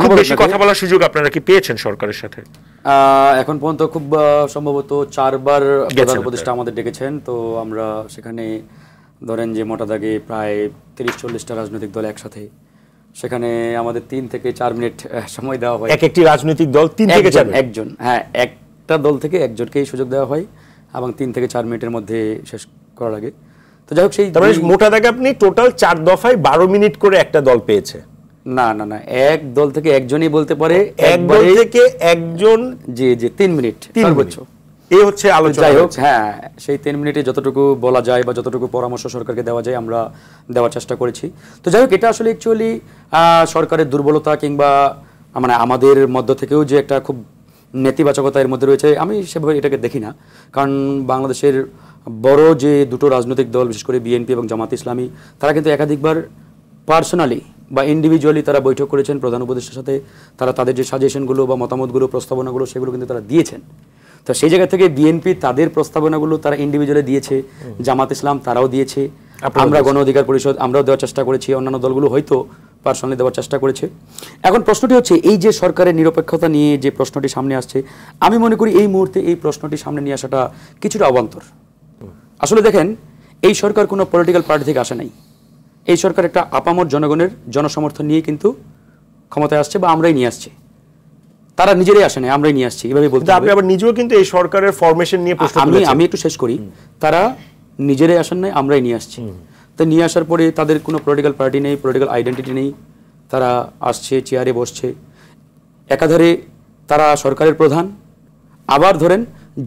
খুব বেশি কথা বলার সুযোগ আপনারা কি পেয়েছেন সরকারের সাথে? এখন পর্যন্ত খুব সম্ভবত 4 বার প্রধান উপদেষ্টা আমাদের ডেকেছেন। তো আমরা সেখানে ধরেন যে মোটা দাগে প্রায় 30-40টা রাজনৈতিক দল একসাথে, সেখানে আমাদের 3 থেকে 4 মিনিট সময় দেওয়া হয়। একটি রাজনৈতিক দল 3 থেকে 4 একজন, হ্যাঁ, একটা দল থেকে একজনকেই সুযোগ দেওয়া হয় এবং 3 থেকে 4 মিনিটের মধ্যে শেষ করা লাগে। তো যাই হোক, সেই মোটা দাগে আপনি টোটাল 4 দফায় 12 মিনিট করে একটা দল পেয়েছে? না না না, এক দল থেকে একজনই বলতে পারে, এক দল থেকে একজন, জি জি, 3 মিনিট সর্বোচ্চ। এই হচ্ছে আলোচনা। যাই হোক, হ্যাঁ, সেই 3 মিনিটে যতটুকু বলা যায় বা যতটুকু পরামর্শ সরকারকে দেওয়া যায় আমরা দেওয়ার চেষ্টা করেছি। তো যাই হোক, এটা আসলে অ্যাকচুয়ালি সরকারের দুর্বলতা কিংবা মানে আমাদের মধ্য থেকেও যে একটা খুব নেতিবাচকতা এর মধ্যে রয়েছে, আমি সেভাবে এটাকে দেখি না। কারণ বাংলাদেশের বড় যে দুটো রাজনৈতিক দল, বিশেষ করে বিএনপি এবং জামাত ইসলামী, তারা কিন্তু একাধিকবার পার্সোনালি বা ইন্ডিভিজুয়ালি তারা বৈঠক করেছেন প্রধান উপদেষ্টার সাথে। তারা তাদের যে সাজেশনগুলো বা মতামতগুলো, প্রস্তাবনাগুলো, সেগুলো কিন্তু তারা দিয়েছেন। তো সেই জায়গা থেকে বিএনপি তাদের প্রস্তাবনাগুলো তারা ইন্ডিভিজুয়ালি দিয়েছে, জামাত ইসলাম তারাও দিয়েছে, আমরা গণ অধিকার পরিষদ আমরাও দেওয়ার চেষ্টা করেছি, অন্যান্য দলগুলো হয়তো পার্সোনালি দেওয়ার চেষ্টা করেছে। এখন প্রশ্নটি হচ্ছে, এই যে সরকারের নিরপেক্ষতা নিয়ে যে প্রশ্নটি সামনে আসছে, আমি মনে করি এই মুহূর্তে এই প্রশ্নটি সামনে নিয়ে আসাটা কিছুটা অবান্তর। আসলে দেখেন, এই সরকার কোনো পলিটিক্যাল পার্টি থেকে আসে নাই। এই সরকার একটা আপামর জনগণের জনসমর্থন নিয়ে কিন্তু ক্ষমতায় আসছে, বা আমরাই নিয়ে আসছি। তারা নিজেরাই আসে নাই, আমরাই নিয়ে আসছি, এভাবে বলতে। আপনি আবার নিজেও কিন্তু এই সরকারের ফরমেশন নিয়ে প্রশ্ন তুলেছেন। আমি একটু শেষ করি। তারা নিজেরাই আসেন নাই, আমরাই নিয়ে আসছি। তো নিয়ে আসার পরে তাদের কোনো পলিটিক্যাল পার্টি নেই, পলিটিক্যাল আইডেন্টিটি নেই। তারা আসছে, চেয়ারে বসছে, একাধারে তারা সরকারের প্রধান, আবার ধরেন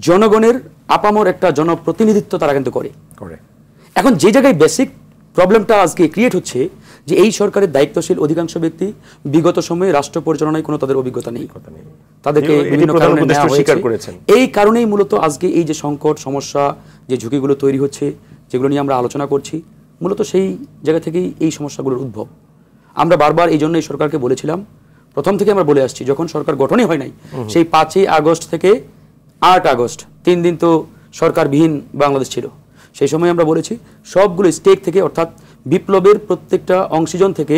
জনগণের আপামর একটা জনপ্রতিনিধিত্ব তারা কিন্তু করে। এখন যে জায়গায় বেসিক প্রবলেমটা আজকে ক্রিয়েট হচ্ছে, যে এই সরকারের দায়িত্বশীল অধিকাংশ ব্যক্তি বিগত সময়ে রাষ্ট্র পরিচালনায় কোনো তাদের অভিজ্ঞতা নেই, তাদেরকে বিভিন্ন কারণে নেওয়া হয়েছে। এই কারণেই মূলত আজকে এই যে সংকট, সমস্যা, যে ঝুঁকিগুলো তৈরি হচ্ছে, যেগুলো নিয়ে আমরা আলোচনা করছি, মূলত সেই জায়গা থেকেই এই সমস্যাগুলোর উদ্ভব। আমরা বারবার এই জন্য এই সরকারকে বলেছিলাম, প্রথম থেকে আমরা বলে আসছি, যখন সরকার গঠনই হয় নাই, সেই 5ই আগস্ট থেকে 8 আগস্ট 3 দিন তো সরকারবিহীন বাংলাদেশ ছিল। সেই সময় আমরা বলেছি, সবগুলো স্টেক থেকে, অর্থাৎ বিপ্লবের প্রত্যেকটা অংশীজন থেকে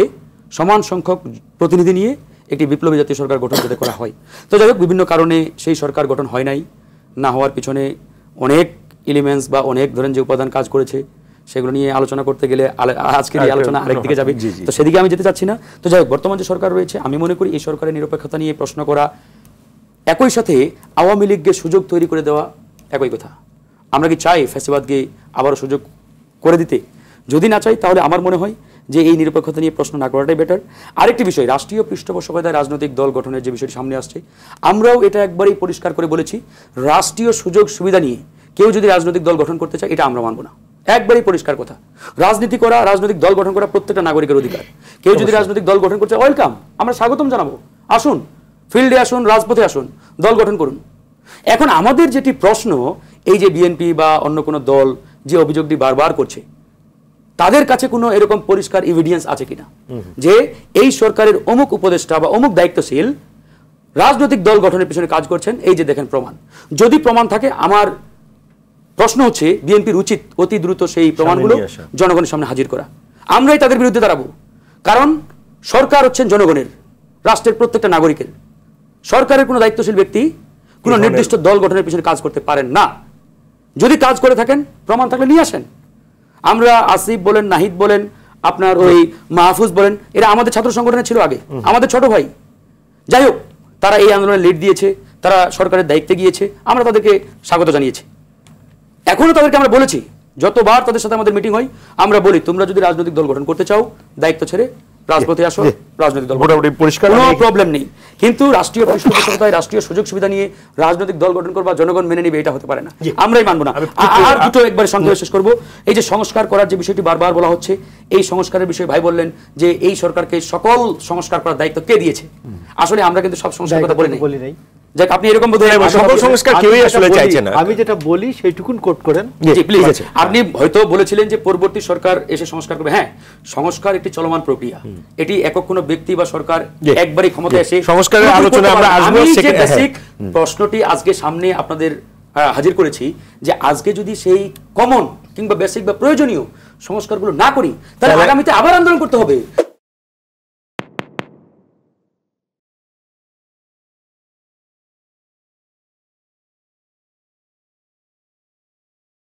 সমান সংখ্যক প্রতিনিধি নিয়ে একটি বিপ্লবী জাতীয় সরকার গঠন যাতে করা হয়। তো যাই হোক, বিভিন্ন কারণে সেই সরকার গঠন হয় নাই। না হওয়ার পিছনে অনেক এলিমেন্টস বা অনেক ধরেন যে উপাদান কাজ করেছে, সেগুলো নিয়ে আলোচনা করতে গেলে আজকের এই আলোচনা আরেক দিকে যাবে, তো সেদিকে আমি যেতে চাচ্ছি না। তো যাই হোক, বর্তমান যে সরকার রয়েছে, আমি মনে করি এই সরকারের নিরপেক্ষতা নিয়ে প্রশ্ন করা, একই সাথে আওয়ামী লীগকে সুযোগ তৈরি করে দেওয়া একই কথা। আমরা কি চাই ফ্যাসিবাদকে আবারও সুযোগ করে দিতে? যদি না চাই, তাহলে আমার মনে হয় যে এই নিরপেক্ষতা নিয়ে প্রশ্ন না করাটাই বেটার। আরেকটি বিষয়, রাষ্ট্রীয় পৃষ্ঠপোষকতায় রাজনৈতিক দল গঠনের যে বিষয়টি সামনে আসছে, আমরাও এটা একবারেই পরিষ্কার করে বলেছি, রাষ্ট্রীয় সুযোগ সুবিধা নিয়ে কেউ যদি রাজনৈতিক দল গঠন করতে চায়, এটা আমরা মানব না। একবারেই পরিষ্কার কথা। রাজনীতি করা, রাজনৈতিক দল গঠন করা প্রত্যেকটা নাগরিকের অধিকার। কেউ যদি রাজনৈতিক দল গঠন করতে, ওয়েলকাম, আমরা স্বাগতম জানাবো, আসুন, ফিল্ডে আসুন, রাজপথে আসুন, দল গঠন করুন। এখন আমাদের যেটি প্রশ্ন, এই যে বিএনপি বা অন্য কোনো দল যে অভিযোগটি বারবার করছে, তাদের কাছে কোনো এরকম পরিষ্কার এভিডেন্স আছে কিনা যে এই সরকারের অমুক উপদেষ্টা বা অমুক দায়িত্বশীল রাজনৈতিক দল গঠনের পিছনে কাজ করছেন? এই যে দেখেন প্রমাণ। যদি প্রমাণ থাকে, আমার প্রশ্ন হচ্ছে বিএনপির উচিত অতি দ্রুত সেই প্রমাণগুলো জনগণের সামনে হাজির করা। আমরাই তাদের বিরুদ্ধে দাঁড়াবো, কারণ সরকার হচ্ছেন জনগণের, রাষ্ট্রের প্রত্যেকটা নাগরিকের। সরকারের কোনো দায়িত্বশীল ব্যক্তি কোনো নির্দিষ্ট দল গঠনের পিছনে কাজ করতে পারেন না। যদি কাজ করে থাকেন, প্রমাণ থাকলে নিয়ে আসেন। আমরা আসিফ বলেন, নাহিদ বলেন, আপনার ওই মাহফুজ বলেন, এরা আমাদের ছাত্র সংগঠনে ছিল আগে, আমাদের ছোট ভাই। যাই হোক, তারা এই আন্দোলনে লিড দিয়েছে, তারা সরকারের দায়িত্বে গিয়েছে, আমরা তাদেরকে স্বাগত জানিয়েছি। এখনো তাদেরকে আমরা বলেছি, যতবার তাদের সাথে আমাদের মিটিং হয়, আমরা বলি, তোমরা যদি রাজনৈতিক দল গঠন করতে চাও, দায়িত্ব ছেড়ে রাজপথে আসো, রাজনৈতিক দল মোটামুটি পরিষ্কার, কোনো প্রবলেম নেই। কিন্তু রাষ্ট্রীয় পৃষ্ঠপোষকতায় রাষ্ট্রীয় সুযোগ সুবিধা নিয়ে রাজনৈতিক দল গঠন করবা, জনগণ মেনে নিবে, এটা হতে পারে না, আমরাই মানবো না। আর দুটো একবার সংক্ষেপে শেষ করবো। এই যে সংস্কার করার যে বিষয়টি বারবার বলা হচ্ছে, এই সংস্কারের বিষয়ে ভাই বললেন যে এই সরকারকে সকল সংস্কার করার দায়িত্ব কে দিয়েছে? আসলে আমরা কিন্তু সব সংস্কার কথা বলি নাই। যাক, আপনি এরকম সকল সংস্কার কেউই আসলে চাইছে না। আমি যেটা বলি সেইটুকুন কোট করেন, জি প্লিজ। আপনি হয়তো বলেছিলেন যে পরবর্তী সরকার এসে সংস্কার করবে। হ্যাঁ, সংস্কার একটি চলমান প্রক্রিয়া, এটি একক কোনো ব্যক্তি বা সরকার একবারই ক্ষমতায় এসে সংস্কারের আলোচনা আমরা আসবো। বেসিক প্রশ্নটি আজকে সামনে আপনাদের হাজির করেছি, যে আজকে যদি সেই কমন কিংবা বেসিক বা প্রয়োজনীয় সংস্কারগুলো না করি, তাহলে আগামীতে আবার আন্দোলন করতে হবে।